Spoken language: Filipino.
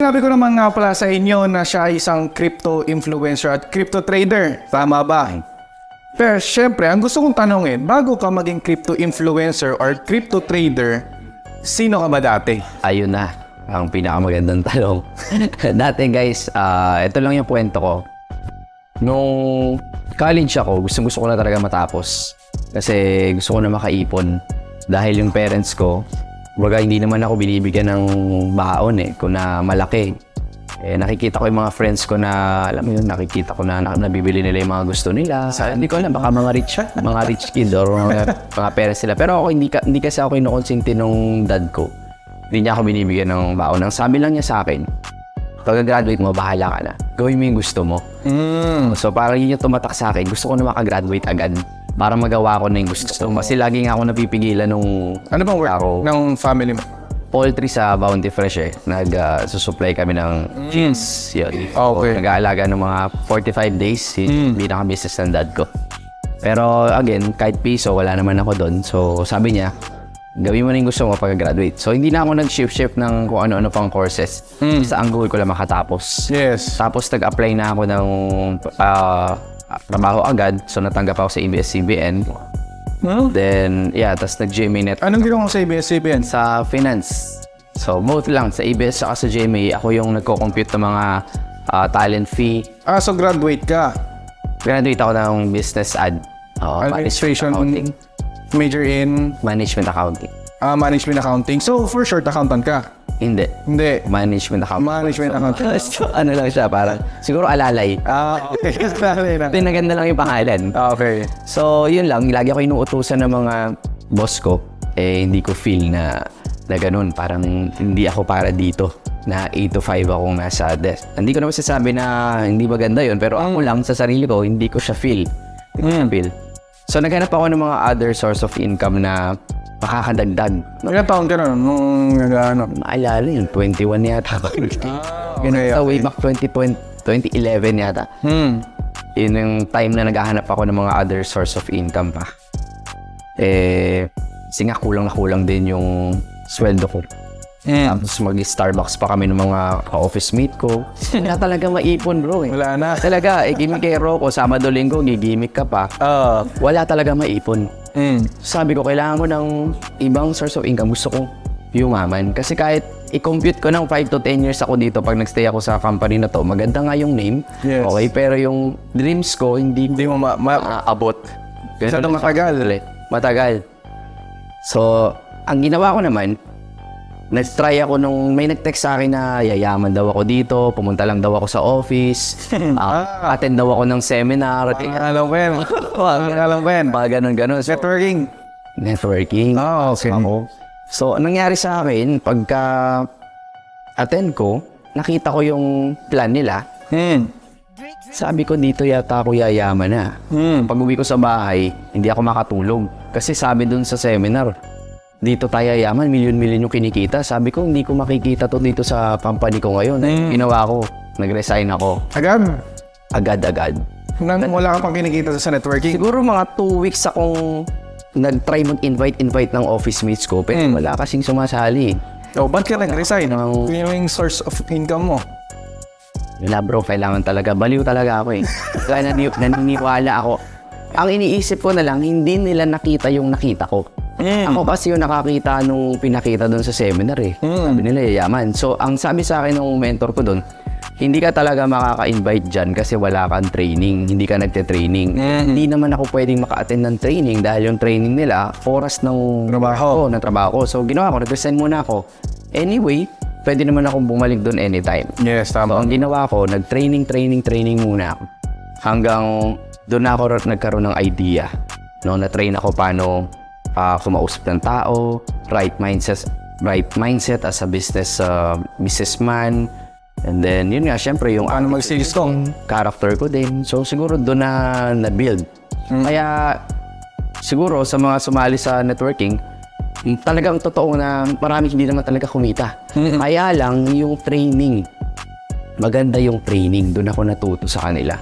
sinabi ko naman nga pala sa inyo na siya ay isang crypto influencer at crypto trader. Tama ba? Pero syempre, ang gusto kong tanongin, bago ka maging crypto influencer or crypto trader, sino ka ba dati? Ayun na, ang pinakamagandang tanong. Dati guys, ito lang yung kwento ko. Nung college ako, gusto ko na talaga matapos. Kasi gusto ko na makaipon. Dahil yung parents ko, baga hindi naman ako binibigyan ng baon kung na malaki. Nakikita ko yung mga friends ko na, alam mo yun, nakikita ko na nabibili nila yung mga gusto nila. Hindi ko alam, baka mga rich kid or mga parents nila. Pero ako, hindi kasi ako kinukonsente nung dad ko. Hindi niya ako binibigyan ng baon. Ang sabi lang niya sa akin, pag-graduate mo, bahala ka na. Gawin mo yung gusto mo. So parang yun yung tumatak sa akin. Gusto ko na makagraduate agad para magawa ko na yung gusto ko. Kasi lagi nga ako napipigilan nung... Ano bang work ng family mo? Poultry sa Bounty Fresh Nag-susupply kami ng cheese. Yun. Okay. So, nag-aalaga ng mga 45 days. Hindi naka-business ng dad ko. Pero again, kahit piso, wala naman ako doon. So sabi niya, gawin mo na yung gusto mo pag-graduate. So hindi na ako nag-shift ng kung ano-ano pang courses. Sa ang goal ko lang makatapos. Yes. Tapos nag-apply na ako ng trabaho agad. So natanggap ako sa ABS-CBN. Then, tapos nag-GMA Net. Anong ginawa mo sa ABS-CBN? Sa finance. So both lang, sa ABS at sa GMA, ako yung nagko-compute ng mga talent fee. So graduate ka? Graduate ako ng business Administration. accounting. Major in? Management accounting. Management accounting. So for short, accountant ka? Hindi. Hindi. Management accounting. Management accounting. So, ano lang siya, parang siguro alalay. Okay. Alalay na. Tinaganda lang yung pangalan. Okay. So, yun lang. Lagi ako inuutusan ng mga boss ko. Hindi ko feel na ganun. Parang hindi ako para dito. Na 8 to 5 akong nasa desk. Hindi ko naman sasabi na hindi maganda yun. Pero ako lang sa sarili ko, hindi ko siya feel. Hindi ko siya feel. So, naghanap ako ng mga other source of income na makakadagdag. Ilang taon ka na nung nag-ano? Maalala yun, 21 yata. Okay. Sa way back 2011 yata. Yun yung time na naghahanap ako ng mga other source of income pa. Kasi nga kulang na kulang din yung sweldo ko. Tapos mag-Starbucks pa kami ng mga ka-office mate ko. Wala talaga maipon bro Wala na. Talaga, gimmick kay Rocco, Sabado Linggo, gigimik ka pa. Wala talaga maipon. Sabi ko, kailangan mo ng ibang source of income. Gusto ko yumaman. Kasi kahit i-compute ko ng 5 to 10 years ako dito pag nagstay ako sa company na to, maganda nga yung name. Yes. Okay, pero yung dreams ko, hindi Hindi mo abot. Masyadong matagal. Matagal. So, ang ginawa ko naman, nag-try ako nung may nag-text sa akin na yayaman daw ako dito, pumunta lang daw ako sa office, attend daw ako ng seminar. Alam ko yan. Alam ko yan. Mga ganun-ganun. So, Networking. networking. Okay. So, anong nangyari sa akin, pagka attend ko, nakita ko yung plan nila. Sabi ko, dito yata ako yayaman na. Pag uwi ko sa bahay, hindi ako makatulog. Kasi sabi dun sa seminar, dito tayo yaman, milyon-milyon yung kinikita. Sabi ko, hindi ko makikita to dito sa company ko ngayon. Ginawa ko, nag-resign ako. Agad? Agad-agad. Nang wala ka pang kinikita sa networking? Siguro mga 2 weeks akong nag-try mag-invite ng office mates ko, pero wala kasing sumasali. Ba't ka nag-resign? Ano yung source of income mo? Wala bro, kailangan talaga. Baliw talaga ako Kaya naniniwala ako. Ang iniisip ko na lang, hindi nila nakita yung nakita ko. Ako kasi yung nakakita nung pinakita doon sa seminar Sabi nila yayaman. So, ang sabi sa akin ng mentor ko doon, hindi ka talaga makaka-invite dyan kasi wala kang training, hindi ka nagte-training. Hindi naman ako pwedeng maka-attend ng training dahil yung training nila, oras ng trabaho ko. So, ginawa ko, nag-resign muna ako. Anyway, pwede naman akong bumalik doon anytime. Yes, So, tama. ang ginawa ko, nag-training muna ako. Hanggang doon ako nagkaroon ng idea. No, na-train ako paano kumausap ng tao, right mindset as a businessman. And then, yun nga, syempre, yung Paano mag-sales ko? character ko din. So, siguro doon na-build. Kaya, siguro, sa mga sumali sa networking, talagang totoo na marami hindi naman talaga kumita. Kaya lang, yung training, maganda yung training. Doon ako natuto sa kanila.